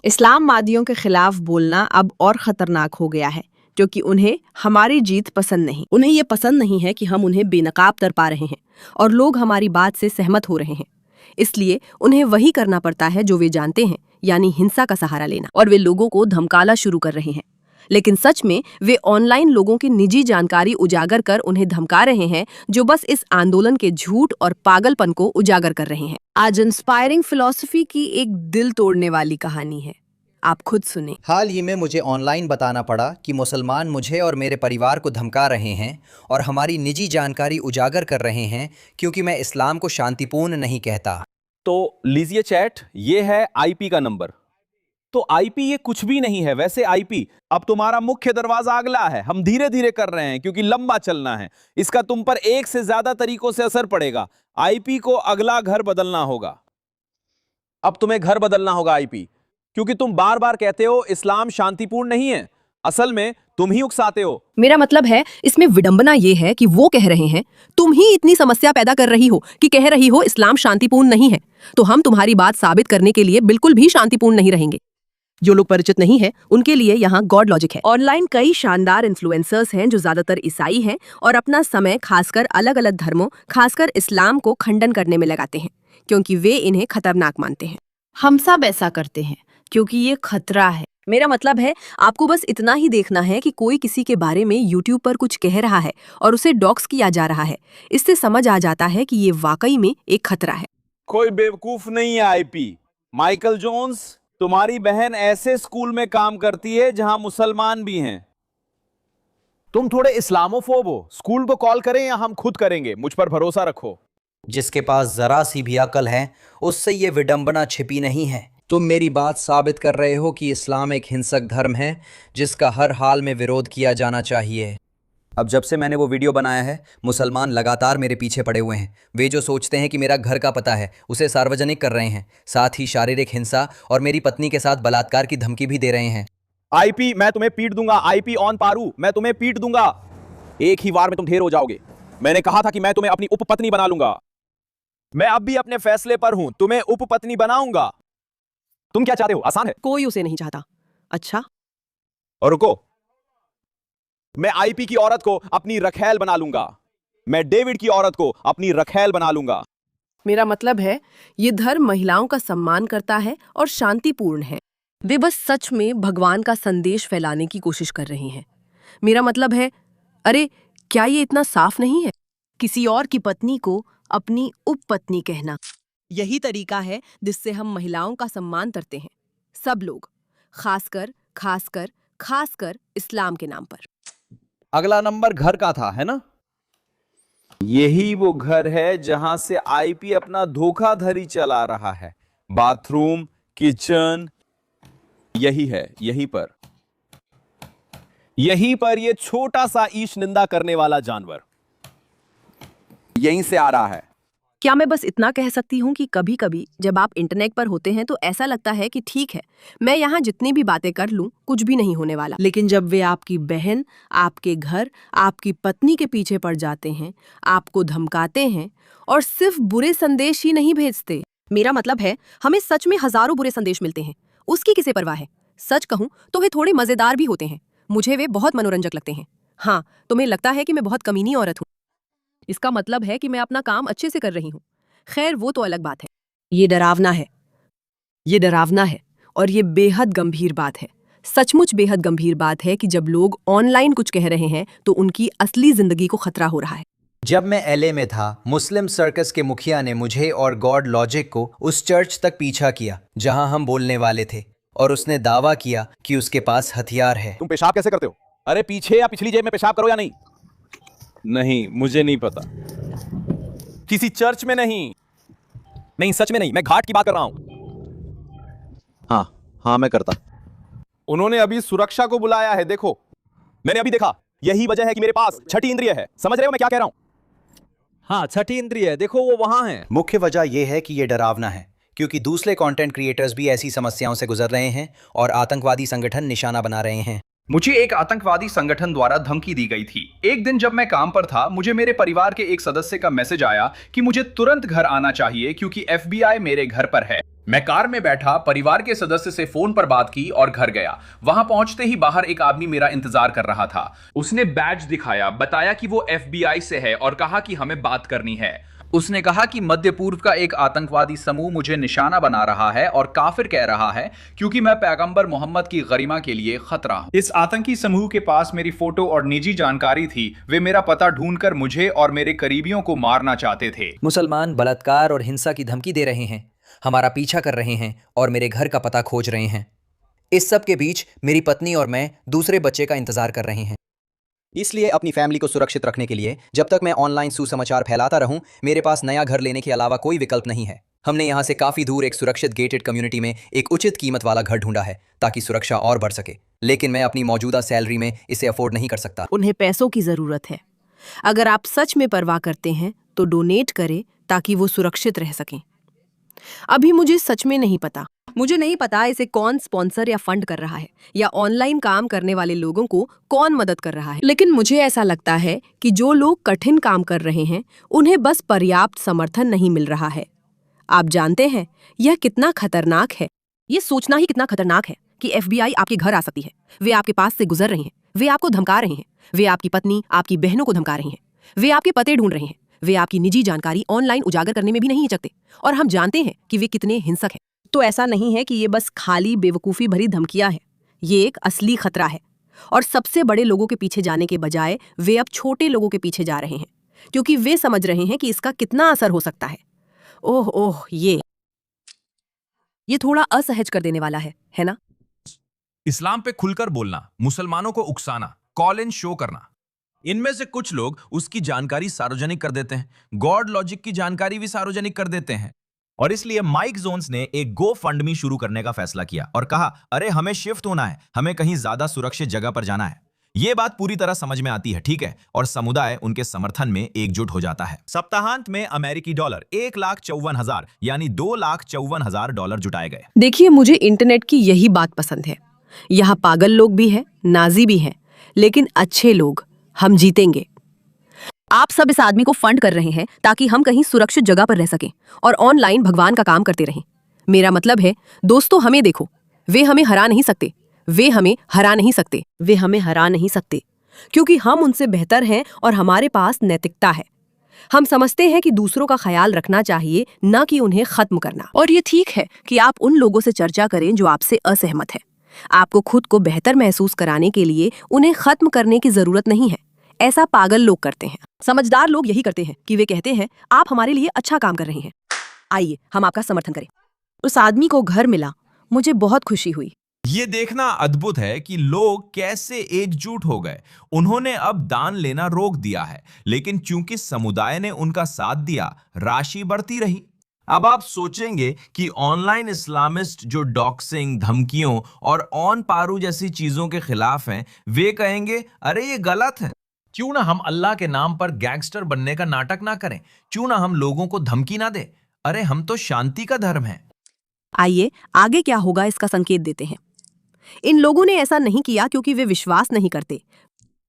इस्लामवादियों के खिलाफ बोलना अब और खतरनाक हो गया है, क्योंकि उन्हें हमारी जीत पसंद नहीं। उन्हें ये पसंद नहीं है कि हम उन्हें बेनकाब तड़पा रहे हैं और लोग हमारी बात से सहमत हो रहे हैं। इसलिए उन्हें वही करना पड़ता है जो वे जानते हैं, यानी हिंसा का सहारा लेना, और वे लोगों को धमकाना शुरू कर रहे हैं। लेकिन सच में वे ऑनलाइन लोगों की निजी जानकारी उजागर कर उन्हें धमका रहे हैं, जो बस इस आंदोलन के झूठ और पागलपन को उजागर कर रहे हैं। आज इंस्पायरिंग फिलॉसफी की एक दिल तोड़ने वाली कहानी है, आप खुद सुने। हाल ही में मुझे ऑनलाइन बताना पड़ा कि मुसलमान मुझे और मेरे परिवार को धमका रहे हैं और हमारी निजी जानकारी उजागर कर रहे हैं, क्योंकि मैं इस्लाम को शांतिपूर्ण नहीं कहता। तो लीजिए चैट, ये है आईपी का नंबर। तो आईपी ये कुछ भी नहीं है। वैसे आईपी अब तुम्हारा मुख्य दरवाजा अगला है। हम धीरे धीरे कर रहे हैं क्योंकि लंबा चलना है। इसका तुम पर एक से ज्यादा तरीकों से असर पड़ेगा। आईपी को अगला घर बदलना होगा। अब तुम्हें घर बदलना होगा आईपी, क्योंकि तुम बार बार कहते हो इस्लाम शांतिपूर्ण नहीं है। असल में तुम ही उकसाते हो। मेरा मतलब है, इसमें विडंबना ये है कि वो कह रहे हैं तुम ही इतनी समस्या पैदा कर रही हो कि कह रही हो इस्लाम शांतिपूर्ण नहीं है, तो हम तुम्हारी बात साबित करने के लिए बिल्कुल भी शांतिपूर्ण नहीं रहेंगे। जो लोग परिचित नहीं है उनके लिए यहाँ गॉड लॉजिक है। ऑनलाइन कई शानदार इन्फ्लुएंसर्स हैं जो ज्यादातर ईसाई हैं और अपना समय खासकर अलग अलग धर्मों, खासकर इस्लाम को खंडन करने में लगाते हैं, क्योंकि वे इन्हें खतरनाक मानते हैं। हम सब ऐसा करते हैं क्योंकि ये खतरा है। मेरा मतलब है, आपको बस इतना ही देखना है कि कोई किसी के बारे में यूट्यूब पर कुछ कह रहा है और उसे डॉक्स किया जा रहा है। इससे समझ आ जाता है कि ये वाकई में एक खतरा है। कोई बेवकूफ नहीं है आईपी। माइकल जोन्स, तुम्हारी बहन ऐसे स्कूल में काम करती है जहां मुसलमान भी हैं। तुम थोड़े इस्लामोफोब हो। स्कूल को कॉल करें या हम खुद करेंगे? मुझ पर भरोसा रखो। जिसके पास जरा सी भी अकल है, उससे ये विडंबना छिपी नहीं है। तुम मेरी बात साबित कर रहे हो कि इस्लाम एक हिंसक धर्म है जिसका हर हाल में विरोध किया जाना चाहिए। अब जब से मैंने वो वीडियो बनाया है, मुसलमान लगातार मेरे पीछे पड़े हुए हैं। वे जो सोचते हैं कि मेरा घर का पता है, उसे सार्वजनिक कर रहे हैं। साथ ही शारीरिक हिंसा और मेरी पत्नी के साथ बलात्कार की धमकी भी दे रहे हैं। आईपी, मैं तुम्हें पीट दूंगा। आईपी ऑन पारू, मैं तुम्हें पीट दूंगा। एक ही वार में तुम ढेर हो जाओगे। मैंने कहा था कि मैं तुम्हें अपनी उपपत्नी बना लूंगा। मैं अब भी अपने फैसले पर हूं, तुम्हें उपपत्नी बनाऊंगा। तुम क्या चाहते हो? आसान है। कोई उसे नहीं चाहता। अच्छा, और रुको, मैं आईपी की औरत को अपनी रखैल बना लूंगा। मैं डेविड की औरत को अपनी रखैल बना लूंगा। मेरा मतलब है, ये धर्म महिलाओं का सम्मान करता है और शांतिपूर्ण है। वे बस सच में भगवान का संदेश फैलाने की कोशिश कर रहे हैं। मेरा मतलब है, अरे क्या ये इतना साफ नहीं है? किसी और की पत्नी को अपनी उपपत्नी कहना, यही तरीका है जिससे हम महिलाओं का सम्मान करते हैं। सब लोग, खासकर खासकर खासकर इस्लाम के नाम पर। अगला नंबर घर का था, है ना? यही वो घर है जहां से आईपी अपना धोखाधड़ी चला रहा है। बाथरूम, किचन, यही है। यहीं पर ये छोटा सा ईश निंदा करने वाला जानवर यहीं से आ रहा है। क्या मैं बस इतना कह सकती हूँ कि कभी कभी जब आप इंटरनेट पर होते हैं तो ऐसा लगता है कि ठीक है, मैं यहाँ जितनी भी बातें कर लूँ कुछ भी नहीं होने वाला। लेकिन जब वे आपकी बहन, आपके घर, आपकी पत्नी के पीछे पड़ जाते हैं, आपको धमकाते हैं और सिर्फ बुरे संदेश ही नहीं भेजते। मेरा मतलब है, हमें सच में हजारों बुरे संदेश मिलते हैं, उसकी किसे परवाह है। सच कहूँ तो वे थोड़े मजेदार भी होते हैं। मुझे वे बहुत मनोरंजक लगते हैं। हाँ, तुम्हें लगता है कि मैं बहुत कमीनी औरत हूँ। इसका मतलब है कि मैं अपना काम अच्छे से कर रही हूँ। खैर, वो तो अलग बात है। ये डरावना है और ये बेहद गंभीर बात है। सचमुच बेहद गंभीर बात है कि जब लोग ऑनलाइन कुछ कह रहे हैं तो उनकी असली जिंदगी को खतरा हो रहा है। जब मैं एलए में था, मुस्लिम सर्कस के मुखिया ने मुझे और गॉड लॉजिक को उस चर्च तक पीछा किया जहां हम बोलने वाले थे, और उसने दावा किया कि उसके पास हथियार है। तुम पेशाब कैसे करते हो? अरे पीछे या पिछली जेब में पेशाब करो या नहीं? नहीं, मुझे नहीं पता। किसी चर्च में नहीं, सच में नहीं, मैं घाट की बात कर रहा हूं। हाँ, मैं करता। उन्होंने अभी सुरक्षा को बुलाया है। देखो, मैंने अभी देखा। यही वजह है कि मेरे पास छठी इंद्रिय है। समझ रहे हो मैं क्या कह रहा हूं? हाँ, छठी इंद्रिय, देखो वो वहां है। मुख्य वजह यह है कि यह डरावना है, क्योंकि दूसरे कंटेंट क्रिएटर्स भी ऐसी समस्याओं से गुजर रहे हैं और आतंकवादी संगठन निशाना बना रहे हैं। मुझे एक आतंकवादी संगठन द्वारा धमकी दी गई थी। एक दिन जब मैं काम पर था, मुझे मेरे परिवार के एक सदस्य का मैसेज आया कि मुझे तुरंत घर आना चाहिए क्योंकि FBI मेरे घर पर है। मैं कार में बैठा परिवार के सदस्य से फोन पर बात की और घर गया। वहां पहुंचते ही बाहर एक आदमी मेरा इंतजार कर रहा था। उसने बैज दिखाया, बताया कि वो FBI से है और कहा कि हमें बात करनी है। उसने कहा कि मध्य पूर्व का एक आतंकवादी समूह मुझे निशाना बना रहा है और काफिर कह रहा है क्योंकि मैं पैगंबर मोहम्मद की गरिमा के लिए खतरा हूं। इस आतंकी समूह के पास मेरी फोटो और निजी जानकारी थी। वे मेरा पता ढूंढकर मुझे और मेरे करीबियों को मारना चाहते थे। मुसलमान बलात्कार और हिंसा की धमकी दे रहे हैं, हमारा पीछा कर रहे हैं और मेरे घर का पता खोज रहे हैं। इस सब के बीच मेरी पत्नी और मैं दूसरे बच्चे का इंतजार कर रहे हैं। इसलिए अपनी फैमिली को सुरक्षित रखने के लिए जब तक मैं ऑनलाइन सुसमाचार फैलाता रहूं, मेरे पास नया घर लेने के अलावा कोई विकल्प नहीं है। हमने यहाँ से काफ़ी दूर एक सुरक्षित गेटेड कम्युनिटी में एक उचित कीमत वाला घर ढूंढा है ताकि सुरक्षा और बढ़ सके, लेकिन मैं अपनी मौजूदा सैलरी में इसे अफोर्ड नहीं कर सकता। उन्हें पैसों की जरूरत है। अगर आप सच में परवाह करते हैं तो डोनेट करें ताकि वो सुरक्षित रह सकें। अभी मुझे सच में नहीं पता। मुझे नहीं पता इसे कौन स्पॉन्सर या फंड कर रहा है या ऑनलाइन काम करने वाले लोगों को कौन मदद कर रहा है, लेकिन मुझे ऐसा लगता है कि जो लोग कठिन काम कर रहे हैं उन्हें बस पर्याप्त समर्थन नहीं मिल रहा है। आप जानते हैं यह कितना खतरनाक है। ये सोचना ही कितना खतरनाक है कि FBI आपके घर आ सकती है। वे आपके पास से गुजर रहे हैं, वे आपको धमका रहे हैं, वे आपकी पत्नी, आपकी बहनों को धमका रहे हैं, वे आपके पते ढूंढ रहे हैं, वे आपकी निजी जानकारी ऑनलाइन उजागर करने में भी नहीं हिचकते, और हम जानते हैं कि वे कितने हिंसक हैं। तो ऐसा नहीं है कि ये बस खाली बेवकूफ़ी भरी धमकियां हैं। ये एक असली खतरा है, और सबसे बड़े लोगों के पीछे जाने के बजाय वे अब छोटे लोगों के पीछे जा रहे हैं क्योंकि वे समझ रहे हैं कि इसका कितना असर हो सकता है। ओह ओह, ये थोड़ा असहज कर देने वाला है ना? इस्लाम पे खुलकर बोलना, मुसलमानों को उकसाना, कॉल इन शो करना, इनमें से कुछ लोग उसकी जानकारी सार्वजनिक कर देते हैं, गॉड लॉजिक की जानकारी भी सार्वजनिक कर देते हैं। और इसलिए माइक जोन्स ने एक गो फंड मी शुरू करने का फैसला किया और कहा, अरे हमें शिफ्ट होना है, हमें कहीं ज्यादा सुरक्षित जगह पर जाना है। ये बात पूरी तरह समझ में आती है, ठीक है, और समुदाय उनके समर्थन में एकजुट हो जाता है। सप्ताहांत में अमेरिकी डॉलर 1,54,000 यानी $2,54,000 जुटाए गए। देखिए, मुझे इंटरनेट की यही बात पसंद है। यहाँ पागल लोग भी हैं, नाजी भी हैं, लेकिन अच्छे लोग। हम जीतेंगे। आप सब इस आदमी को फंड कर रहे हैं ताकि हम कहीं सुरक्षित जगह पर रह सकें और ऑनलाइन भगवान का काम करते रहें। मेरा मतलब है, दोस्तों, हमें देखो, वे हमें हरा नहीं सकते, वे हमें हरा नहीं सकते, वे हमें हरा नहीं सकते, क्योंकि हम उनसे बेहतर हैं और हमारे पास नैतिकता है। हम समझते हैं कि दूसरों का ख्याल रखना चाहिए, न कि उन्हें खत्म करना। और ये ठीक है कि आप उन लोगों से चर्चा करें जो आपसे असहमत है। आपको खुद को बेहतर महसूस कराने के लिए उन्हें खत्म करने की जरूरत नहीं है। ऐसा पागल लोग करते हैं। समझदार लोग यही करते हैं कि वे कहते हैं, आप हमारे लिए अच्छा काम कर रहे हैं, आइए हम आपका समर्थन करें। उस आदमी को घर मिला, मुझे बहुत खुशी हुई। ये देखना अद्भुत है कि लोग कैसे एकजुट हो गए। उन्होंने अब दान लेना रोक दिया है, लेकिन चूंकि समुदाय ने उनका साथ दिया, राशि बढ़ती रही। अब आप सोचेंगे कि ऑनलाइन इस्लामिस्ट जो डॉक्सिंग, धमकियों और ऑन पारू जैसी चीजों के खिलाफ हैं, वे कहेंगे, अरे ये गलत है। क्यों ना हम अल्लाह के नाम पर गैंगस्टर बनने का नाटक ना करें? क्यों ना हम लोगों को धमकी ना दें? अरे हम तो शांति का धर्म है। आइए आगे क्या होगा इसका संकेत देते हैं। इन लोगों ने ऐसा नहीं किया क्योंकि वे विश्वास नहीं करते।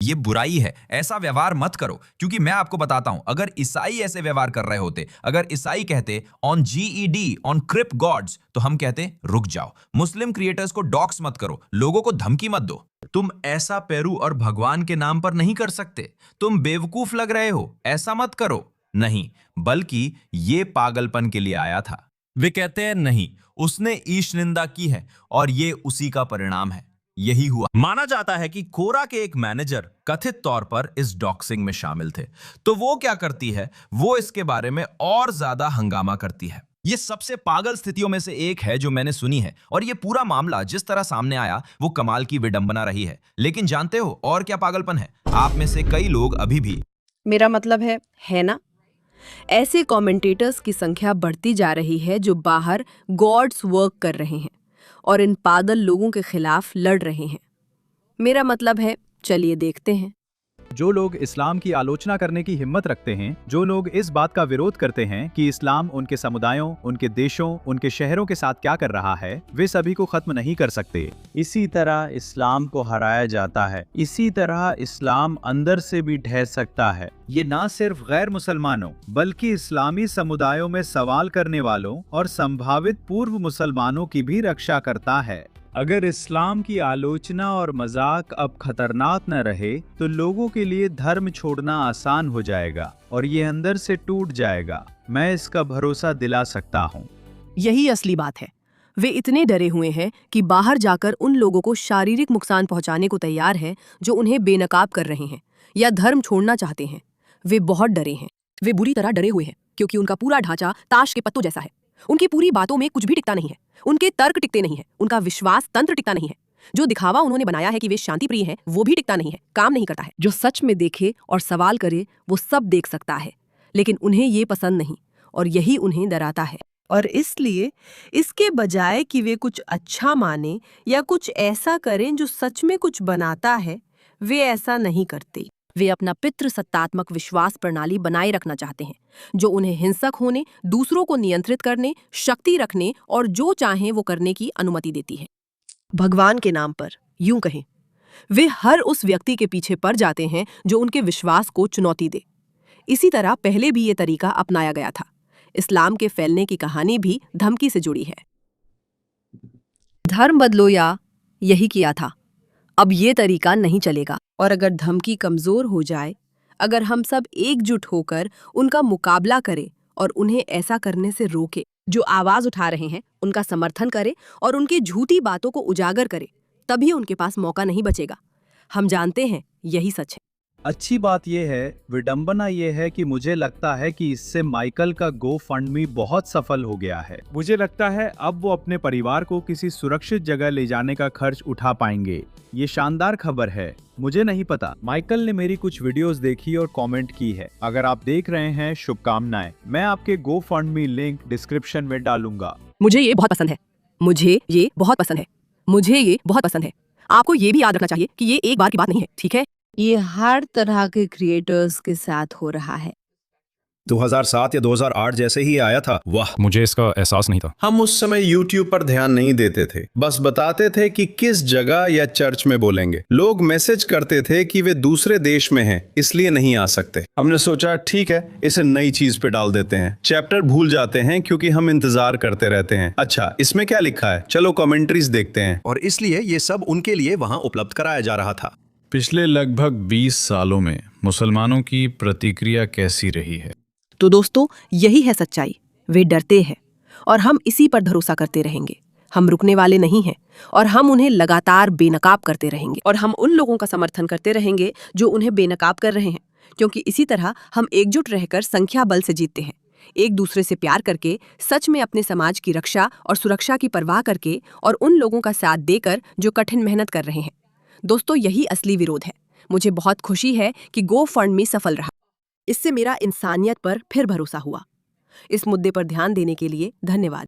ये बुराई है, ऐसा व्यवहार मत करो, क्योंकि मैं आपको बताता हूं, अगर ईसाई ऐसे व्यवहार कर रहे होते, अगर ईसाई कहते ऑन GED ऑन क्रिप गॉड्स, तो हम कहते रुक जाओ, मुस्लिम क्रिएटर्स को डॉक्स मत करो, लोगों को धमकी मत दो। तुम ऐसा पेरू और भगवान के नाम पर नहीं कर सकते, तुम बेवकूफ लग रहे हो, ऐसा मत करो। नहीं, बल्कि ये पागलपन के लिए आया था। वे कहते हैं नहीं, उसने ईश निंदा की है और ये उसी का परिणाम है। यही हुआ। माना जाता है कि कोरा के एक मैनेजर कथित तौर पर इस डॉक्सिंग में शामिल थे। तो वो क्या करती है, वो इसके बारे में और ज्यादा हंगामा करती है। ये सबसे पागल स्थितियों में से एक है जो मैंने सुनी है, और ये पूरा मामला जिस तरह सामने आया वो कमाल की विडंबना रही है। लेकिन जानते हो और क्या पागलपन है? आप में से कई लोग अभी भी, मेरा मतलब है ना, ऐसे कमेंटेटर्स की संख्या बढ़ती जा रही है जो बाहर गॉड्स वर्क कर रहे हैं और इन पागल लोगों के खिलाफ लड़ रहे हैं। मेरा मतलब है, चलिए देखते हैं। जो लोग इस्लाम की आलोचना करने की हिम्मत रखते हैं, जो लोग इस बात का विरोध करते हैं कि इस्लाम उनके समुदायों, उनके देशों, उनके शहरों के साथ क्या कर रहा है, वे सभी को खत्म नहीं कर सकते। इसी तरह इस्लाम को हराया जाता है। इसी तरह इस्लाम अंदर से भी ढह सकता है। ये ना सिर्फ गैर मुसलमानों बल्कि इस्लामी समुदायों में सवाल करने वालों और संभावित पूर्व मुसलमानों की भी रक्षा करता है। अगर इस्लाम की आलोचना और मजाक अब खतरनाक न रहे तो लोगों के लिए धर्म छोड़ना आसान हो जाएगा और ये अंदर से टूट जाएगा। मैं इसका भरोसा दिला सकता हूँ। यही असली बात है। वे इतने डरे हुए हैं कि बाहर जाकर उन लोगों को शारीरिक नुकसान पहुंचाने को तैयार हैं जो उन्हें बेनकाब कर रहे हैं या धर्म छोड़ना चाहते हैं। वे बहुत डरे हैं। वे बुरी तरह डरे हुए हैं क्योंकि उनका पूरा ढांचा ताश के पत्तों जैसा है। उनकी पूरी बातों में कुछ भी टिकता नहीं है। उनके तर्क टिकते नहीं है। उनका विश्वास तंत्र टिकता नहीं है। जो दिखावा उन्होंने बनाया है कि वे शांति प्रिय हैं, वो भी टिकता नहीं है, काम नहीं करता है। जो सच में देखे और सवाल करे वो सब देख सकता है, लेकिन उन्हें ये पसंद नहीं और यही उन्हें डराता है। और इसलिए इसके बजाय कि वे कुछ अच्छा माने या कुछ ऐसा करें जो सच में कुछ बनाता है, वे ऐसा नहीं करते। वे अपना पितृसत्तात्मक विश्वास प्रणाली बनाए रखना चाहते हैं जो उन्हें हिंसक होने, दूसरों को नियंत्रित करने, शक्ति रखने और जो चाहें वो करने की अनुमति देती है। भगवान के नाम पर यूं कहें, वे हर उस व्यक्ति के पीछे पड़ जाते हैं जो उनके विश्वास को चुनौती दे। इसी तरह पहले भी ये तरीका अपनाया गया था। इस्लाम के फैलने की कहानी भी धमकी से जुड़ी है। धर्म बदलो या यही किया था। अब ये तरीका नहीं चलेगा और अगर धमकी कमजोर हो जाए, अगर हम सब एकजुट होकर उनका मुकाबला करें और उन्हें ऐसा करने से रोके, जो आवाज उठा रहे हैं उनका समर्थन करें और उनकी झूठी बातों को उजागर करें, तभी उनके पास मौका नहीं बचेगा। हम जानते हैं यही सच है। अच्छी बात यह है, विडंबना यह है कि मुझे लगता है कि इससे माइकल का GoFundMe बहुत सफल हो गया है। मुझे लगता है अब वो अपने परिवार को किसी सुरक्षित जगह ले जाने का खर्च उठा पाएंगे। ये शानदार खबर है। मुझे नहीं पता, माइकल ने मेरी कुछ वीडियोस देखी और कमेंट की है। अगर आप देख रहे हैं, शुभकामनाएं। मैं आपके GoFundMe लिंक डिस्क्रिप्शन में डालूंगा। मुझे ये बहुत पसंद है। मुझे ये बहुत पसंद है। मुझे ये बहुत पसंद है। आपको ये भी याद रखना चाहिए कि ये एक बार की बात नहीं है, ठीक है? ये हर तरह के क्रिएटर्स के साथ हो रहा है। 2007 या 2008 जैसे ही आया था। वाह, मुझे इसका एहसास नहीं था। हम उस समय YouTube पर ध्यान नहीं देते थे, बस बताते थे कि किस जगह या चर्च में बोलेंगे। लोग मैसेज करते थे कि वे दूसरे देश में हैं, इसलिए नहीं आ सकते। हमने सोचा ठीक है, इसे नई चीज पे डाल देते हैं। चैप्टर भूल जाते हैं क्योंकि हम इंतजार करते रहते हैं। अच्छा, इसमें क्या लिखा है, चलो कमेंट्रीज देखते हैं। और इसलिए ये सब उनके लिए वहाँ उपलब्ध कराया जा रहा था। पिछले लगभग 20 सालों में मुसलमानों की प्रतिक्रिया कैसी रही है? तो दोस्तों, यही है सच्चाई। वे डरते हैं और हम इसी पर भरोसा करते रहेंगे। हम रुकने वाले नहीं हैं और हम उन्हें लगातार बेनकाब करते रहेंगे और हम उन लोगों का समर्थन करते रहेंगे जो उन्हें बेनकाब कर रहे हैं, क्योंकि इसी तरह हम एकजुट रहकर संख्या बल से जीतते हैं। एक दूसरे से प्यार करके, सच में अपने समाज की रक्षा और सुरक्षा की परवाह करके और उन लोगों का साथ देकर जो कठिन मेहनत कर रहे हैं। दोस्तों, यही असली विरोध है। मुझे बहुत खुशी है कि GoFundMe सफल रहा। इससे मेरा इंसानियत पर फिर भरोसा हुआ। इस मुद्दे पर ध्यान देने के लिए धन्यवाद।